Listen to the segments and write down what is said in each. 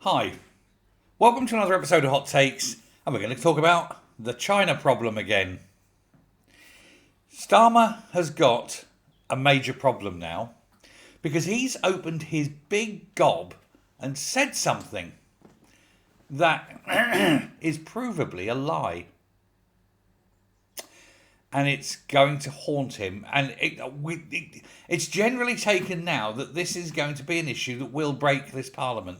Hi, welcome to another episode of Hot Takes, and we're going to talk about the China problem again. Starmer has got a major problem now because he's opened his big gob and said something that is provably a lie. And it's going to haunt him. And it's generally taken now that this is going to be an issue that will break this parliament.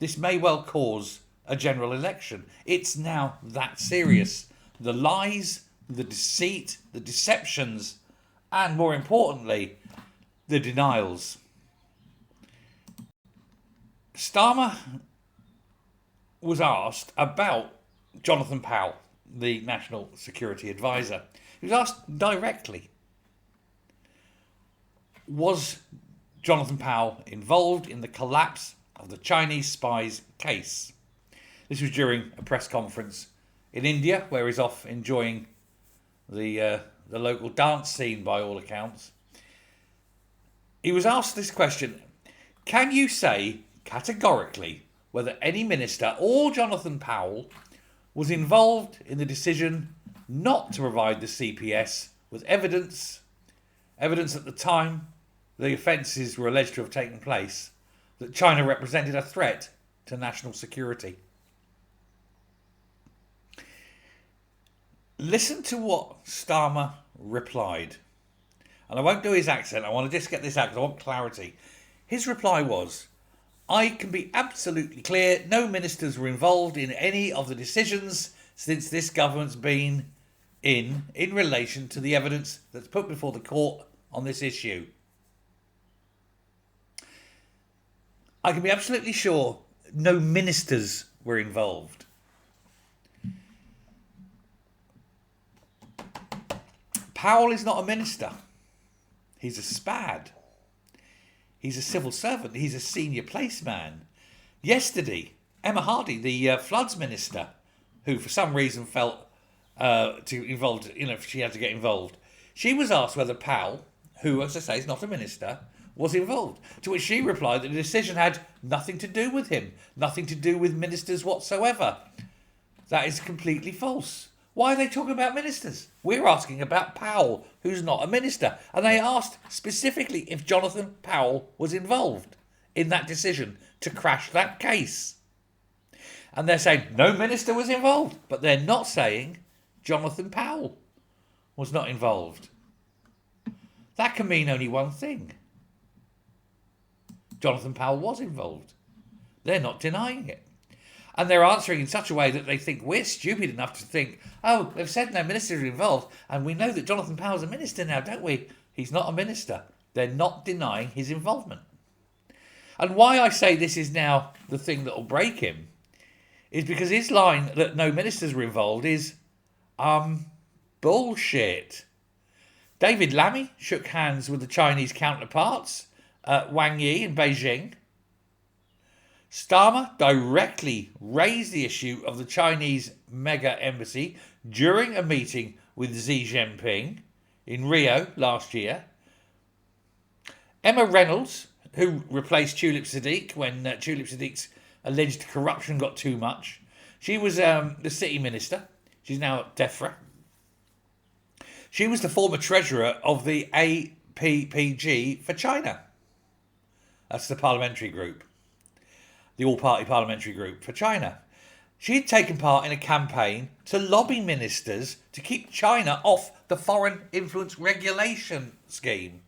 This may well cause a general election. It's now that serious. The lies, the deceit, the deceptions, and more importantly, the denials. Starmer was asked about Jonathan Powell, the National Security Advisor. He was asked directly, was Jonathan Powell involved in the collapse of the Chinese spies case? This was during a press conference in India, where he's off enjoying the local dance scene by all accounts. He was asked this question: can you say categorically whether any minister or Jonathan Powell was involved in the decision not to provide the CPS with evidence at the time the offences were alleged to have taken place, that China represented a threat to national security? Listen to what Starmer replied. And I won't do his accent. I want to just get this out because I want clarity. His reply was, I can be absolutely clear, no ministers were involved in any of the decisions since this government's been in relation to the evidence that's put before the court on this issue. I can be absolutely sure no ministers were involved. Powell is not a minister. He's a SPAD. He's a civil servant. He's a senior placeman. Yesterday, Emma Hardy, the floods minister, who for some reason felt she had to get involved. She was asked whether Powell, who, as I say, is not a minister, was involved. To which she replied that the decision had nothing to do with him, nothing to do with ministers whatsoever. That is completely false. Why are they talking about ministers? We're asking about Powell, who's not a minister. And they asked specifically if Jonathan Powell was involved in that decision to crash that case. And they're saying no minister was involved, but they're not saying Jonathan Powell was not involved. That can mean only one thing. Jonathan Powell was involved. They're not denying it. And they're answering in such a way that they think we're stupid enough to think, oh, they've said no ministers are involved, and we know that Jonathan Powell's a minister now, don't we? He's not a minister. They're not denying his involvement. And why I say this is now the thing that will break him is because his line that no ministers were involved is bullshit. David Lammy shook hands with the Chinese counterparts, Wang Yi in Beijing. Starmer directly raised the issue of the Chinese mega embassy during a meeting with Xi Jinping in Rio last year. Emma Reynolds, who replaced Tulip Siddiq when Tulip Siddiq's alleged corruption got too much, she was the city minister. She's now at DEFRA. She was the former treasurer of the APPG for China. That's the parliamentary group. The all-party parliamentary group for China. She had taken part in a campaign to lobby ministers to keep China off the Foreign Influence Regulation Scheme.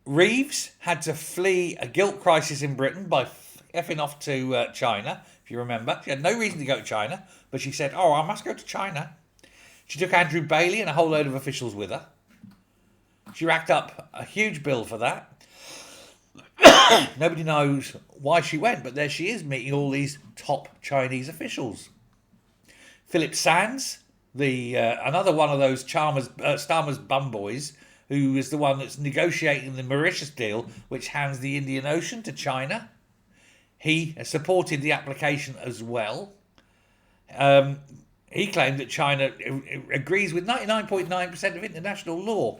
Reeves had to flee a guilt crisis in Britain by effing off to China, if you remember. She had no reason to go to China, but she said, I must go to China. She took Andrew Bailey and a whole load of officials with her. She racked up a huge bill for that. Nobody knows why she went, but there she is meeting all these top Chinese officials. Philip Sands, another one of those Starmer's bum boys, who is the one that's negotiating the Mauritius deal, which hands the Indian Ocean to China. He supported the application as well. He claimed that China agrees with 99.9% of international law.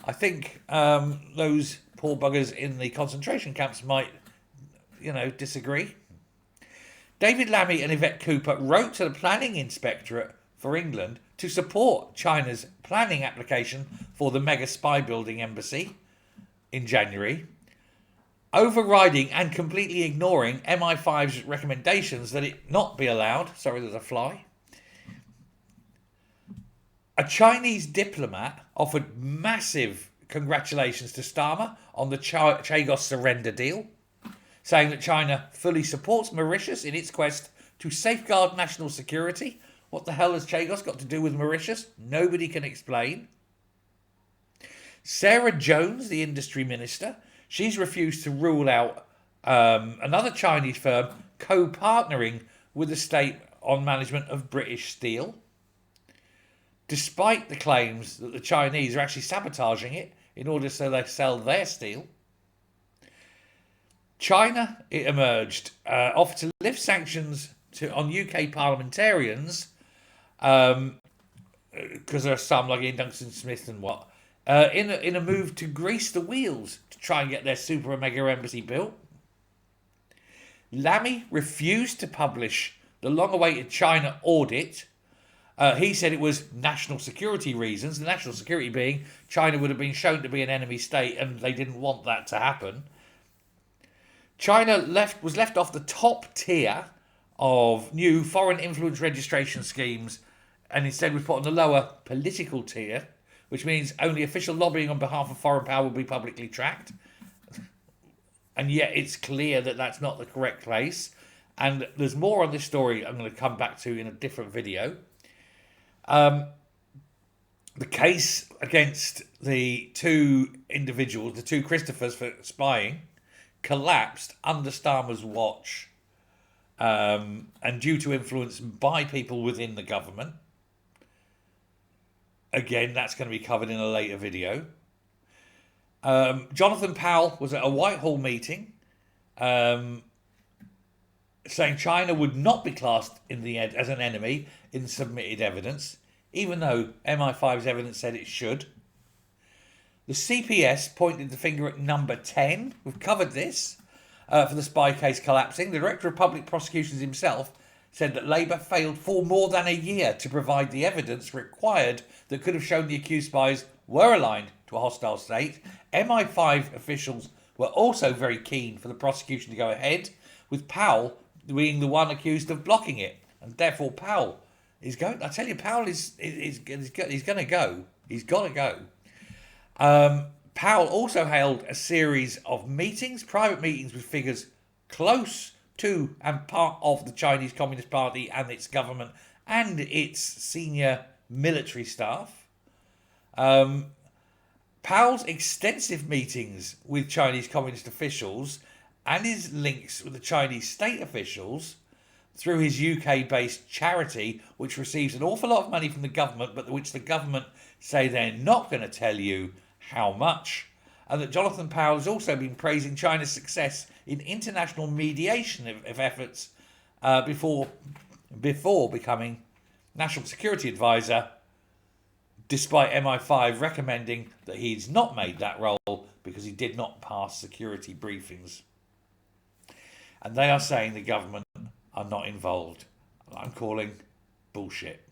I think those poor buggers in the concentration camps might, disagree. David Lammy and Yvette Cooper wrote to the Planning Inspectorate for England to support China's planning application for the mega spy building embassy in January, overriding and completely ignoring MI5's recommendations that it not be allowed. Sorry, there's a fly. A Chinese diplomat offered massive congratulations to Starmer on the Chagos surrender deal, saying that China fully supports Mauritius in its quest to safeguard national security. What the hell has Chagos got to do with Mauritius? Nobody can explain. Sarah Jones, the industry minister, she's refused to rule out another Chinese firm co-partnering with the state on management of British steel, despite the claims that the Chinese are actually sabotaging it in order so they sell their steel. China, it emerged, offered to lift sanctions on UK parliamentarians, because there are some like Ian Duncan Smith and what, in a move to grease the wheels to try and get their super and mega embassy built. Lammy refused to publish the long-awaited China audit. He said it was national security reasons, the national security being China would have been shown to be an enemy state and they didn't want that to happen. China was left off the top tier of new foreign influence registration schemes and instead was put on the lower political tier, which means only official lobbying on behalf of foreign power will be publicly tracked. And yet it's clear that that's not the correct place. And there's more on this story I'm going to come back to in a different video. The case against the two individuals, the two Christophers for spying, collapsed under Starmer's watch, and due to influence by people within the government. Again, that's going to be covered in a later video. Jonathan Powell was at a Whitehall meeting, saying China would not be classed as an enemy in submitted evidence, even though MI5's evidence said it should. The CPS pointed the finger at number 10. We've covered this for the spy case collapsing. The Director of Public Prosecutions himself said that Labour failed for more than a year to provide the evidence required that could have shown the accused spies were aligned to a hostile state. MI5 officials were also very keen for the prosecution to go ahead, with Powell being the one accused of blocking it. And therefore Powell is going... I tell you, Powell he's going to go. He's got to go. Powell also held a series of meetings, private meetings with figures close to and part of the Chinese Communist Party and its government and its senior military staff. Powell's extensive meetings with Chinese Communist officials and his links with the Chinese state officials through his UK-based charity, which receives an awful lot of money from the government, but which the government say they're not going to tell you how much, and that Jonathan Powell has also been praising China's success in international mediation of efforts before becoming National Security Advisor, despite MI5 recommending that he's not made that role because he did not pass security briefings. And they are saying the government are not involved. I'm calling bullshit.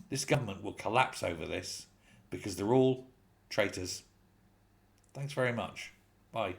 This government will collapse over this because they're all traitors. Thanks very much. Bye.